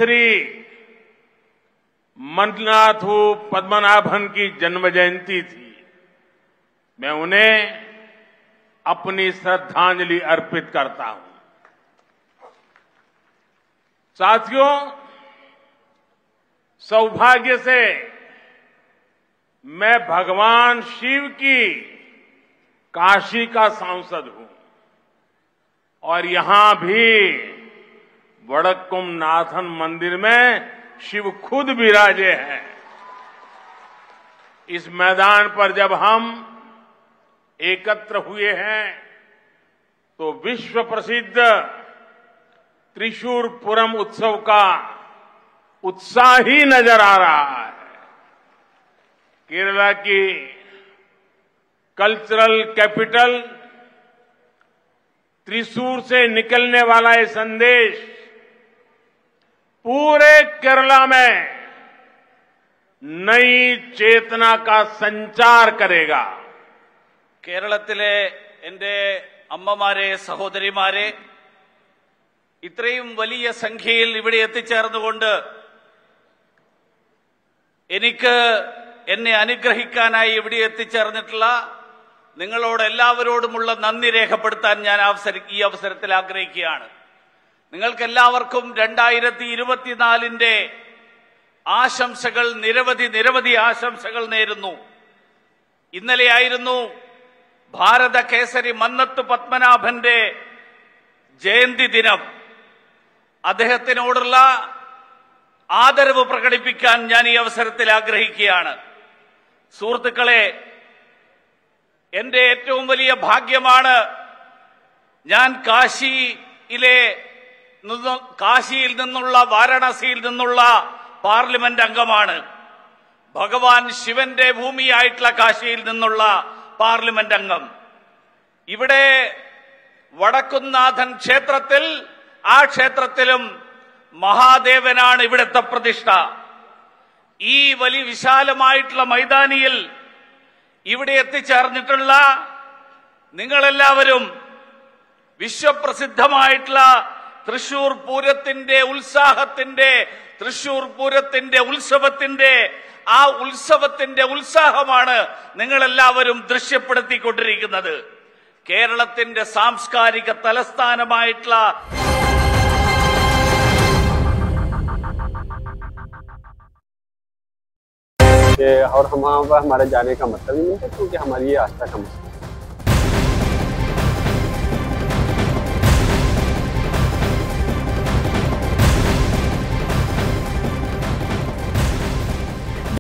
श्री मंजुनाथु पद्मनाभन की जन्म जयंती थी। मैं उन्हें अपनी श्रद्धांजलि अर्पित करता हूं। साथियों, सौभाग्य से मैं भगवान शिव की काशी का सांसद हूं और यहां भी वडक्कुम नाथन मंदिर में शिव खुद विराजे हैं। इस मैदान पर जब हम एकत्र हुए हैं तो विश्व प्रसिद्ध त्रिशूरपुरम उत्सव का उत्साह ही नजर आ रहा है। केरला की कल्चरल कैपिटल त्रिशूर से निकलने वाला ये संदेश पूरे केरला में नई चेतना का संचार करेगा। കേരളത്തിലെ എൻ്റെ അമ്മമാരെ, സഹോദരിമാരെ, ഇത്രയും വലിയ സംഖ്യയിൽ ഇവിടെ എത്തിച്ചേർന്നുകൊണ്ട് എനിക്ക് എന്നെ അനുഗ്രഹിക്കാനായി ഇവിടെ എത്തിച്ചേർന്നിട്ടുള്ള നിങ്ങളോട് എല്ലാവരോടുമുള്ള നന്ദി രേഖപ്പെടുത്താൻ ഞാൻ ഈ അവസരത്തിൽ ആഗ്രഹിക്കുകയാണ്. നിങ്ങൾക്കെല്ലാവർക്കും 2024 ആശംസകൾ, നിരവധി ആശംസകൾ നേരുന്നു. ഇന്നലെയായിരുന്നു ഭാരത കേസരി മന്നത്ത് പത്മനാഭന്റെ ജയന്തി ദിനം. അദ്ദേഹത്തിനോടുള്ള ആദരവ് പ്രകടിപ്പിക്കാൻ ഞാൻ ഈ അവസരത്തിൽ ആഗ്രഹിക്കുകയാണ്. സുഹൃത്തുക്കളെ, എന്റെ ഏറ്റവും വലിയ ഭാഗ്യമാണ് ഞാൻ കാശിയിൽ നിന്നുള്ള, വാരണാസിയിൽ നിന്നുള്ള പാർലമെന്റ് അംഗമാണ്. ഭഗവാൻ ശിവന്റെ ഭൂമിയായിട്ടുള്ള കാശിയിൽ നിന്നുള്ള പാർലമെന്റ് അംഗം. ഇവിടെ വടക്കുംനാഥൻ ക്ഷേത്രത്തിൽ, ആ ക്ഷേത്രത്തിലും മഹാദേവനാണ് ഇവിടുത്തെ പ്രതിഷ്ഠ. ഈ വലിയ വിശാലമായിട്ടുള്ള മൈതാനിയിൽ ഇവിടെ എത്തിച്ചേർന്നിട്ടുള്ള നിങ്ങളെല്ലാവരും വിശ്വപ്രസിദ്ധമായിട്ടുള്ള തൃശൂർ പൂരത്തിന്റെ ഉത്സാഹത്തിന്റെ, തൃശൂർ പൂരത്തിന്റെ ഉത്സവത്തിന്റെ, ആ ഉത്സവത്തിന്റെ ഉത്സാഹമാണ് നിങ്ങളെല്ലാവരും ദൃശ്യപ്പെടുത്തിക്കൊണ്ടിരിക്കുന്നത്. കേരളത്തിന്റെ സാംസ്കാരിക തലസ്ഥാനമായിട്ടുള്ള और हम वहाँ पर हमारे जाने का मतलब ही नहीं था, क्योंकि हमारी ये आस्था का मसला